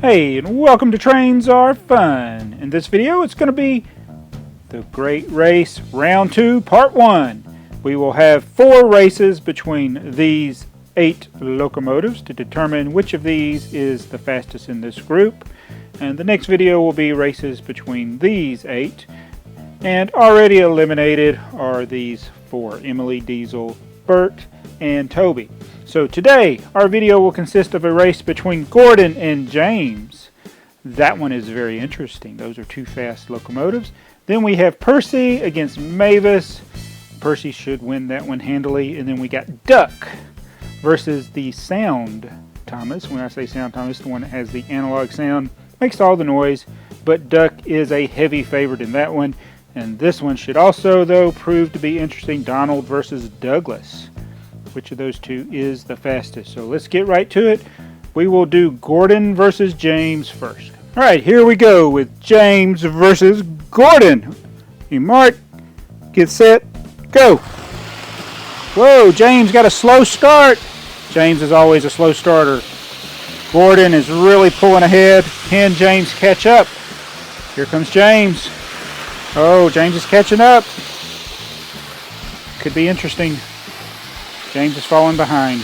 Hey, and welcome to Trains Are Fun. In this video, it's going to be the Great Race Round 2 Part 1. We will have 4 races between these 8 locomotives to determine which of these is the fastest in this group. And the next video will be races between these 8. And already eliminated are these 4, Emily, Diesel, Bert, and Toby. So today, our video will consist of a race between Gordon and James. That one is very interesting. Those are 2 fast locomotives. Then we have Percy against Mavis. Percy should win that one handily. And then we got Duck versus the Sound Thomas. When I say Sound Thomas, the one that has the analog sound. Makes all the noise, but Duck is a heavy favorite in that one. And this one should also, though, prove to be interesting. Donald versus Douglas. Which of those 2 is the fastest? So let's get right to it. We will do Gordon versus James first. Alright, here we go with James versus Gordon. You mark, get set, go. Whoa, James got a slow start. James is always a slow starter. Gordon is really pulling ahead. Can James catch up? Here comes James. Oh, James is catching up. Could be interesting. James is falling behind.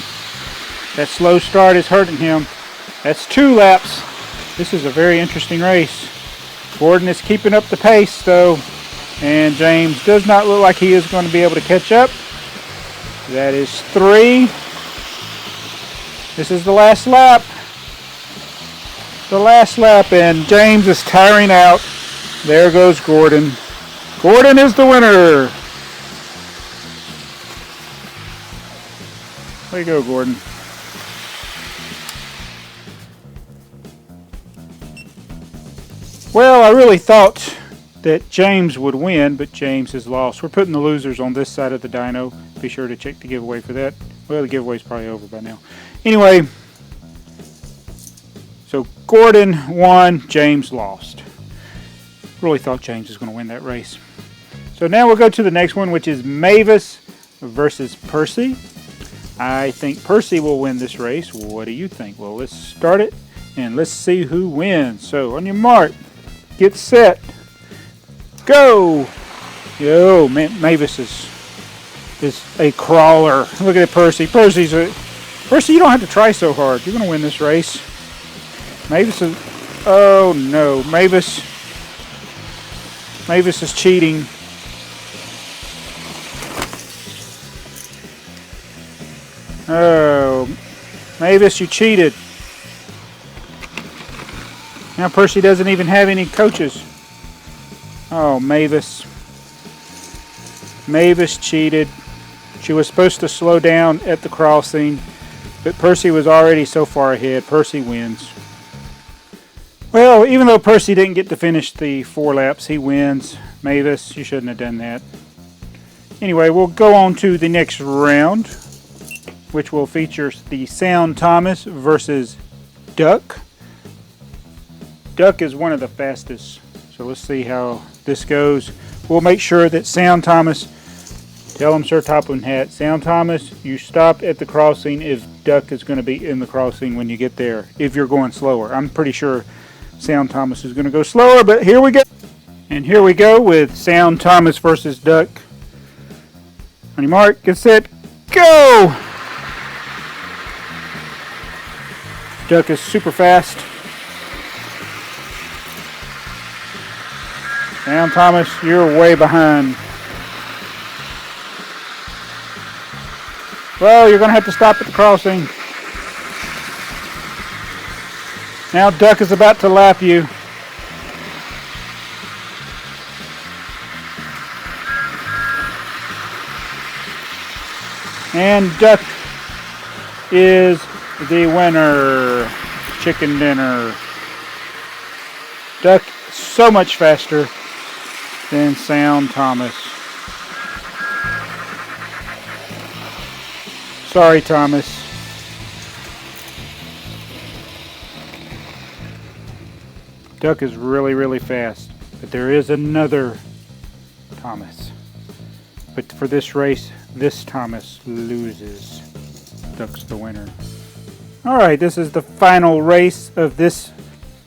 That slow start is hurting him. That's 2 laps. This is a very interesting race. Gordon is keeping up the pace, though. And James does not look like he is going to be able to catch up. That is 3. This is the last lap. The last lap, and James is tiring out. There goes Gordon. Gordon is the winner. Way to go, Gordon. Well, I really thought that James would win, but James has lost. We're putting the losers on this side of the dyno. Be sure to check the giveaway for that. Well, the giveaway's probably over by now. Anyway, so Gordon won, James lost. Really thought James was going to win that race. So now we'll go to the next one, which is Mavis versus Percy. I think Percy will win this race. What do you think? Well, let's start it and let's see who wins. So on your mark, get set, go. Yo, Mavis is a crawler. Look at it, Percy. Percy, you don't have to try so hard. You're going to win this race. Mavis is, oh no, Mavis is cheating. Oh, Mavis, you cheated. Now Percy doesn't even have any coaches. Oh, Mavis. Mavis cheated. She was supposed to slow down at the crossing, but Percy was already so far ahead. Percy wins. Well, even though Percy didn't get to finish the 4 laps, he wins. Mavis, you shouldn't have done that. Anyway, we'll go on to the next round, which will feature the Sound Thomas versus Duck. Duck is one of the fastest, so let's see how this goes. We'll make sure that Sound Thomas, tell him Sir Toppling Hat, Sound Thomas, you stop at the crossing if Duck is going to be in the crossing when you get there, if you're going slower. I'm pretty sure Sound Thomas is going to go slower, but here we go. And here we go with Sound Thomas versus Duck. On your mark, get set, go! Duck is super fast. Sound Thomas, you're way behind. Well, you're going to have to stop at the crossing. Now Duck is about to lap you. And Duck is the winner. Chicken dinner. Duck so much faster than Sound Thomas. Sorry, Thomas. Duck is really, really fast. But there is another Thomas. But for this race, this Thomas loses. Duck's the winner. Alright, this is the final race of this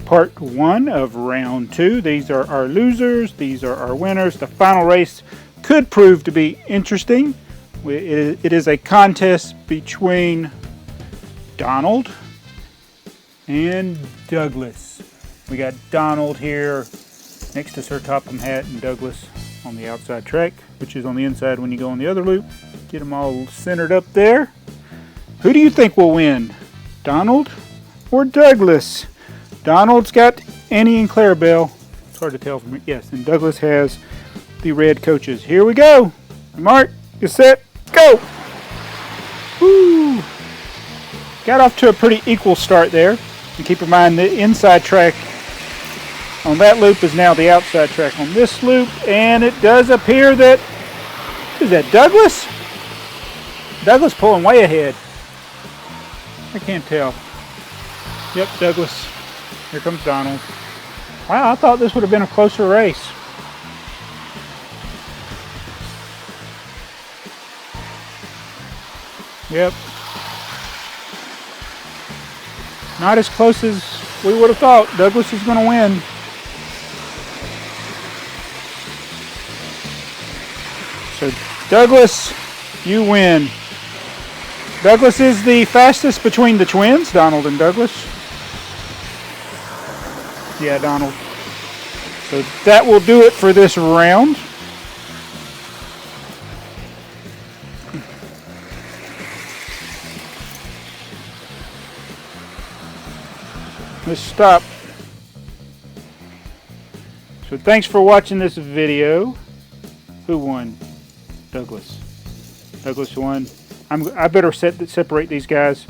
part 1 of round 2. These are our losers. These are our winners. The final race could prove to be interesting. It is a contest between Donald and Douglas. We got Donald here next to Sir Topham Hatt and Douglas on the outside track, which is on the inside when you go on the other loop. Get them all centered up there. Who do you think will win? Donald or Douglas? Donald's got Annie and Clarabelle. It's hard to tell from here. Yes, and Douglas has the red coaches. Here we go. Mark, get set, go! Woo! Got off to a pretty equal start there. And keep in mind the inside track on that loop is now the outside track on this loop. And it does appear that, is that Douglas? Douglas pulling way ahead. I can't tell. Yep, Douglas. Here comes Donald. Wow, I thought this would have been a closer race. Yep. Not as close as we would have thought. Douglas is going to win. So, Douglas, you win. Douglas is the fastest between the twins, Donald and Douglas. Yeah, Donald. So that will do it for this round. Let's stop. So thanks for watching this video. Who won? Douglas. Douglas won. I better separate these guys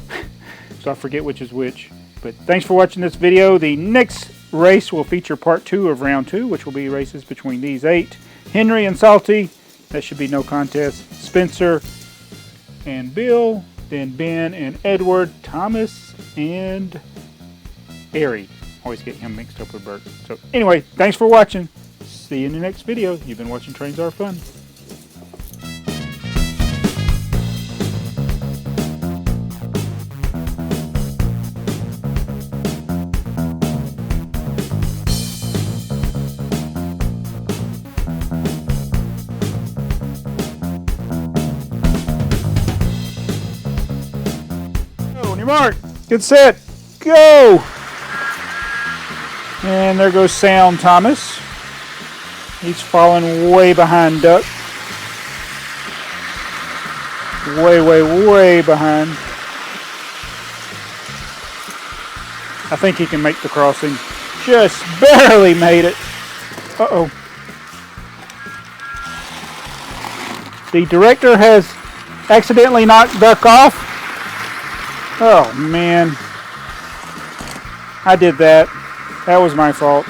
so I forget which is which. But thanks for watching this video. The next race will feature part 2 of round 2, which will be races between these 8. Henry and Salty. That should be no contest. Spencer and Bill. Then Ben and Edward. Thomas and Harry. Always get him mixed up with Bert. So anyway, thanks for watching. See you in the next video. You've been watching Trains Are Fun. On your mark, get set, go! And there goes Sam Thomas. He's falling way behind Duck. Way behind. I think he can make the crossing. Just barely made it. Uh-oh. The director has accidentally knocked Duck off. Oh, man. I did that. That was my fault.